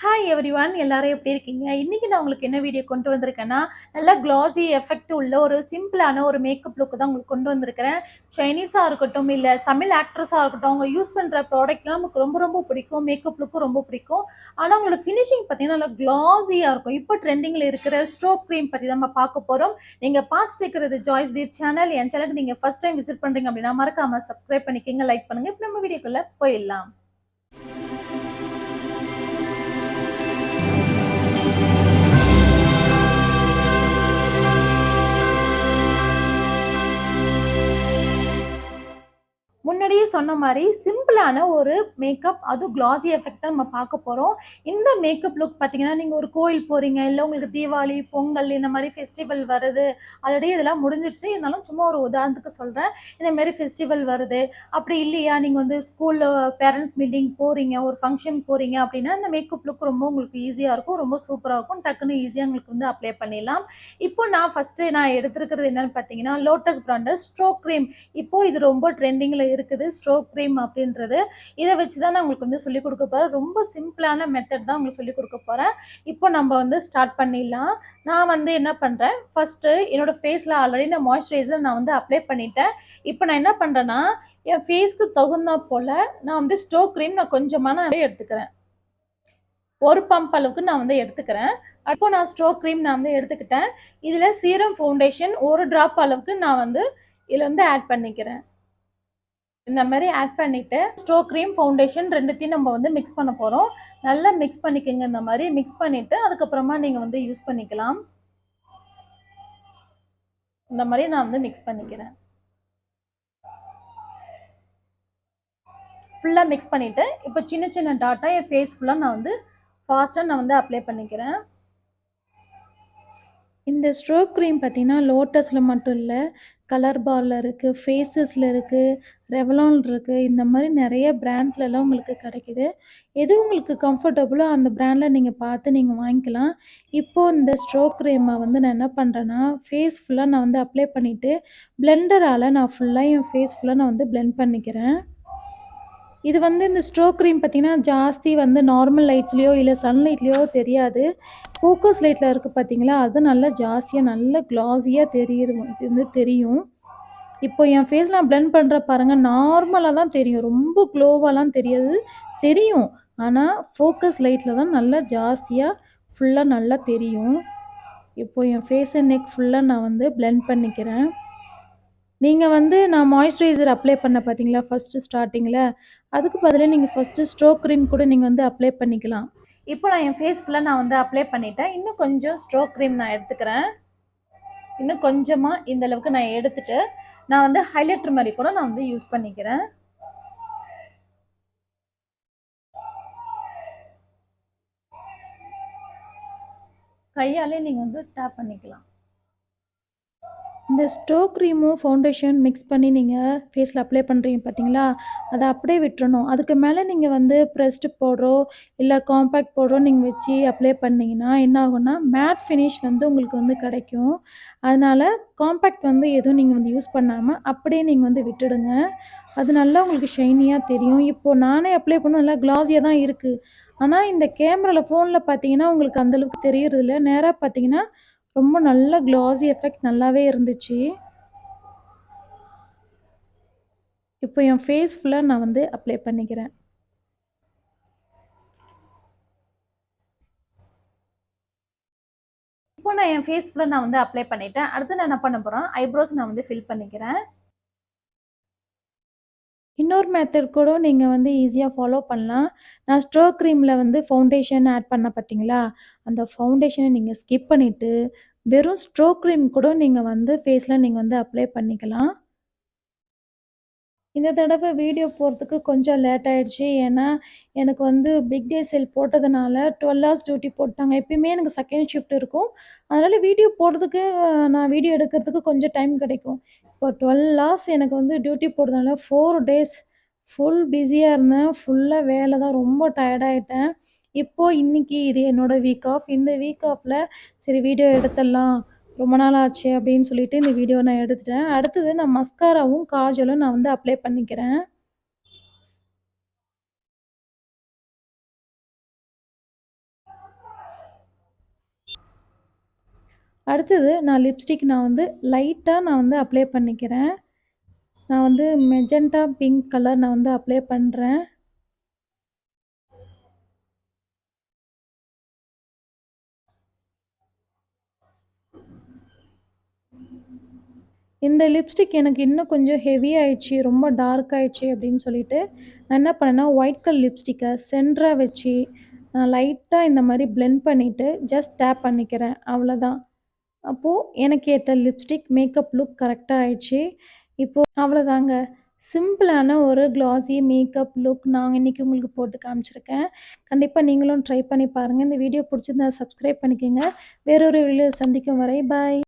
Hi everyone எல்லாரும் எப்படி இருக்கீங்க? இன்னைக்கு நான் உங்களுக்கு என்ன வீடியோ கொண்டு வந்திருக்கேன்னா, நல்லா கிளாஸி எஃபெக்ட் உள்ள ஒரு சிம்பிளான ஒரு மேக்கப் லுக் தான் உங்களுக்கு கொண்டு வந்திருக்கிறேன். சைனீஸா இருக்கட்டும், இல்ல தமிழ் ஆக்ட்ரஸா இருக்கட்டும், அவங்க யூஸ் பண்ற ப்ராடக்ட்லாம் நமக்கு ரொம்ப ரொம்ப பிடிக்கும். மேக்கப் லுக்கும் ரொம்ப பிடிக்கும். ஆனா அவங்களோட ஃபினிஷிங் பார்த்தீங்கன்னா, நல்லா கிளாஸியா இருக்கும். இப்போ ட்ரெண்டிங்ல இருக்கிற ஸ்ட்ரோக் கிரீம் பத்தி தான் நம்ம பார்க்க போறோம். நீங்க பார்த்துட்டு இருக்கிறது ஜாய்ஸ் வீர் சேனல். என் சேனலுக்கு நீங்க ஃபர்ஸ்ட் டைம் விசிட் பண்றீங்க அப்படின்னா, மறக்காம சப்ஸ்கிரைப் பண்ணிக்கங்க, லைக் பண்ணுங்க. இப்போ நம்ம வீடியோக்குள்ள போயிடலாம். முன்னாடியே சொன்ன மாரி சிம்பிளான ஒரு மேக்கப், அதுவும் கிளாஸி எஃபெக்ட் தான் நம்ம பார்க்க போறோம். இந்த மேக்கப் லுக் பார்த்தீங்கன்னா, நீங்க ஒரு கோயில் போறீங்க, இல்ல உங்களுக்கு தீபாவளி, பொங்கல் இந்த மாரி ஃபெஸ்டிவல் வருது. ஆல்ரெடி இதெல்லாம் முடிஞ்சிடுச்சு. இருந்தாலும் சும்மா ஒரு உதாரணத்துக்கு சொல்றேன். இந்த மாரி ஃபெஸ்டிவல் வருது. அப்படி இல்லையா, நீங்க வந்து ஸ்கூல்ல பேரண்ட்ஸ் மீட்டிங் போறீங்க, ஒரு ஃபங்ஷன் போறீங்க அப்படின்னா, இந்த மேக்கப் லுக் ரொம்ப உங்களுக்கு ஈஸியா இருக்கும். ரொம்ப சூப்பரா இருக்கும். டக்குன்னு ஈஸியா உங்களுக்கு வந்து அப்ளை பண்ணிடலாம். இப்போ நான் ஃபர்ஸ்ட்டு நான் எடுத்திருக்கிறது என்னன்னு பார்த்தீங்கன்னா, லோட்டஸ் பிராண்டட் ஸ்ட்ரோக் கிரீம். இப்போ இது ரொம்ப ட்ரெண்டிங்ல இருக்குது ஸ்ட்ரோக் கிரீம் அப்படின்றது. இதை வச்சு தான் நான் உங்களுக்கு வந்து சொல்லிக் கொடுக்க போறேன். ரொம்ப சிம்பிளான மெத்தட் தான் உங்களுக்கு சொல்லிக் கொடுக்க போறேன். இப்போ நம்ம வந்து ஸ்டார்ட் பண்ணிடலாம். நான் வந்து என்ன பண்றேன், ஃபர்ஸ்ட் என்னோட ஃபேஸ்ல ஆல்ரெடி நான் மாய்ஸ்சரைசர் நான் வந்து அப்ளை பண்ணிட்டேன். இப்போ நான் என்ன பண்றேன்னா, என் ஃபேஸ்க்கு தகுந்தா போல நான் வந்து ஸ்ட்ரோக் கிரீம் நான் கொஞ்சமா நான் எடுத்துக்கிறேன். ஒரு பம்ப் அளவுக்கு நான் வந்து எடுத்துக்கிறேன். அப்போ நான் ஸ்ட்ரோக் கிரீம் நான் வந்து எடுத்துக்கிட்டேன். இதுல சீரம் ஃபவுண்டேஷன் ஒரு டிராப் அளவுக்கு நான் வந்து இதுல வந்து ஆட் பண்ணிக்கிறேன். இந்த மாதிரி ஆட் பண்ணிட்டு ஸ்ட்ரோக் கிரீம் ஃபவுண்டேஷன் ரெண்டுத்தையும் நம்ம வந்து மிக்ஸ் பண்ண போறோம். நல்லா மிக்ஸ் பண்ணிக்கங்க. இந்த மாதிரி மிக்ஸ் பண்ணிட்டு அதுக்கப்புறமா நீங்க வந்து யூஸ் பண்ணிக்கலாம். இந்த மாதிரி நான் வந்து மிக்ஸ் பண்ணிக்கிறேன். ஃபுல்லா மிக்ஸ் பண்ணிட்டு இப்போ சின்ன சின்ன டாட்டா என் ஃபேஸ் ஃபுல்லா நான் வந்து ஃபாஸ்டா நான் வந்து அப்ளை பண்ணிக்கிறேன். இந்த ஸ்ட்ரோக் கிரீம் பார்த்தீங்கன்னா, லோட்டஸில் மட்டும் இல்ல, கலர் பார்ல இருக்கு, ஃபேஸஸில் இருக்கு, ரெவலான் இருக்கு. இந்த மாரி நெறைய பிராண்ட்ஸ்லலாம் உங்களுக்கு கிடைக்குது. எது உங்களுக்கு கம்ஃபர்டபுளோ அந்த பிராண்ட்ல நீங்க பார்த்து நீங்க வாங்கிக்கலாம். இப்போ இந்த ஸ்ட்ரோக் கிரீம வந்து நான் என்ன பண்றேன்னா, ஃபேஸ் ஃபுல்லா நான் வந்து அப்ளை பண்ணிட்டு, பிளெண்டரால நான் ஃபுல்லா என் ஃபேஸ் ஃபுல்லா நான் வந்து பிளெண்ட் பண்ணிக்கிறேன். இது வந்து இந்த ஸ்ட்ரோக் கிரீம் பார்த்தீங்கன்னா, ஜாஸ்தி வந்து நார்மல் லைட்ஸ்லயோ, இல்ல சன்லைட்லயோ தெரியாது. ஃபோக்கஸ் லைட்ல இருக்கு பார்த்தீங்களா, அது நல்லா ஜாஸ்தியா நல்ல கிளாஸியா இது வந்து தெரியும். இப்போ என் ஃபேஸ் நான் பிளெண்ட் பண்றேன் பாருங்க, நார்மலா தான் தெரியும். ரொம்ப க்ளோவாலாம் தெரியாது. தெரியும். ஆனா, ஃபோக்கஸ் லைட்ல தான் நல்லா ஜாஸ்தியா ஃபுல்லா நல்லா தெரியும். இப்போ என் ஃபேஸ் அண்ட் நெக் ஃபுல்லா நான் வந்து பிளெண்ட் பண்ணிக்கிறேன். நீங்க வந்து நான் மாய்ஸ்சரைசர் அப்ளை பண்ணேன் பார்த்தீங்களா, ஃபர்ஸ்ட்டு ஸ்டார்ட்டிங்ல. அதுக்கு பதிலா நீங்க ஃபர்ஸ்ட்டு ஸ்ட்ரோக் கிரீம் கூட நீங்க வந்து அப்ளை பண்ணிக்கலாம். இப்போ நான் என் ஃபேஸ் ஃபுல்லா நான் வந்து அப்ளை பண்ணிட்டேன். இன்னும் கொஞ்சம் ஸ்ட்ரோக் கிரீம் நான் எடுத்துக்கிறேன். இன்னும் கொஞ்சமா இந்த அளவுக்கு நான் எடுத்துட்டு, நான் வந்து ஹைலைட்டர் மாரி கூட நான் வந்து யூஸ் பண்ணிக்கிறேன். கையாலே நீங்க வந்து டேப் பண்ணிக்கலாம். இந்த ஸ்ட்ரோக் கிரீமும், ஃபவுண்டேஷன் மிக்ஸ் பண்ணி நீங்க ஃபேஸ்ல அப்ளை பண்றீங்க பார்த்தீங்களா, அத அப்படியே விட்டுறணும். அதுக்கு மேல நீங்க வந்து ப்ரெஸ்டு பவுடரோ, இல்ல காம்பேக்ட் பவுடரோ நீங்க வச்சு அப்ளை பண்ணீங்கன்னா, என்ன ஆகும்னா, மேட் ஃபினிஷ் வந்து உங்களுக்கு வந்து கிடைக்கும். அதனால காம்பேக்ட் வந்து எதுவும் நீங்க வந்து யூஸ் பண்ணாம, அப்படியே நீங்க வந்து விட்டுடுங்க. அது நல்லா உங்களுக்கு ஷைனியா தெரியும். இப்போ நானே அப்ளை பண்ணவும் நல்லா கிளாஸியா தான் இருக்கு. ஆனா, இந்த கேமரால ஃபோன்ல பார்த்தீங்கன்னா, உங்களுக்கு அந்த அளவுக்கு தெரியறதில்ல. நேரா பார்த்தீங்கன்னா, ரொம்ப நல்ல கிளாஸி எஃபெக்ட் நல்லாவே இருந்துச்சு. இப்போ என் ஃபேஸ் ஃபுல்லா நான் வந்து அப்ளை பண்ணிக்கிறேன். இப்போ நான் என் ஃபேஸ் ஃபுல்லா நான் வந்து அப்ளை பண்ணிட்டேன். அடுத்து நான் என்ன பண்ண போறேன், ஐப்ரோஸ் நான் வந்து ஃபில் பண்ணிக்கிறேன். இன்னொரு மெத்தட் கூட நீங்க வந்து ஈஸியா ஃபாலோ பண்ணலாம். நான் ஸ்ட்ரோக் கிரீம்ல வந்து ஃபவுண்டேஷன் ஆட் பண்ணேன் பார்த்தீங்களா, அந்த ஃபவுண்டேஷன நீங்க ஸ்கிப் பண்ணிட்டு, வெறும் ஸ்ட்ரோக் கிரீம் கூட நீங்க வந்து ஃபேஸ்ல நீங்க வந்து அப்ளை பண்ணிக்கலாம். இந்த தடவ வீடியோ போடுறதுக்கு கொஞ்சம் லேட் ஆயிடுச்சு. ஏன்னா, எனக்கு வந்து பிக் டே சேல் போட்டதுனால 12 ஹார்ஸ் டியூட்டி போட்டாங்க. எப்பயுமே எனக்கு செகண்ட் ஷிஃப்ட் இருக்கும். அதனால வீடியோ போடுறதுக்கு நான் வீடியோ எடுக்கிறதுக்கு கொஞ்சம் டைம் கிடைக்கும். இப்போ 12 ஹார்ஸ் எனக்கு வந்து டியூட்டி போட்டதுனால 4 டேஸ் ஃபுல் பிஸியா இருந்தேன். ஃபுல்லா வேல தான். ரொம்ப டயர்ட் ஆயிட்டேன். இப்போ இன்னைக்கு இது என்னோட வீக் ஆஃப். இந்த வீக் ஆஃப்ல சரி வீடியோ எடுத்துடலாம். ரொம்ப நாள் ஆச்சே அப்படின்னு சொல்லிட்டு இந்த வீடியோ நான் எடுத்துட்டேன். அடுத்தது நான் மஸ்காராவும், காஜலும் நான் வந்து அப்ளை பண்ணிக்கிறேன். அடுத்தது நான் வந்து லைட்டா அப்ளை பண்ணிக்கிறேன். நான் வந்து மெஜெண்டா பிங்க் கலர் நான் வந்து அப்ளை பண்றேன். இந்த லிப்ஸ்டிக் எனக்கு இன்னும் கொஞ்சம் ஹெவி ஆயிடுச்சு, ரொம்ப டார்க் ஆயிடுச்சு அப்படின்னு சொல்லிட்டு, நான் என்ன பண்ணேன்னா, ஒயிட் கலர் லிப்ஸ்டிக்க சென்டரா வச்சு, நான் லைட்டா இந்த மாரி பிளெண்ட் பண்ணிட்டு, ஜஸ்ட் டேப் பண்ணிக்கிறேன். அவ்வளோதான். அப்போ எனக்கு ஏத்த லிப்ஸ்டிக் மேக்கப் லுக் கரெக்ட்டா ஆயிடுச்சு. இப்போ அவ்வளோதாங்க. சிம்பிளான ஒரு கிளாஸி மேக்கப் லுக் நான் இன்னைக்கு உங்களுக்கு போட்டு காமிச்சிருக்கேன். கண்டிப்பா நீங்களும் ட்ரை பண்ணி பாருங்க. இந்த வீடியோ புடிச்சிருந்தா சப்ஸ்கிரைப் பண்ணிக்கங்க. வேறொரு வீடியோல சந்திக்கும் வரை பாய்.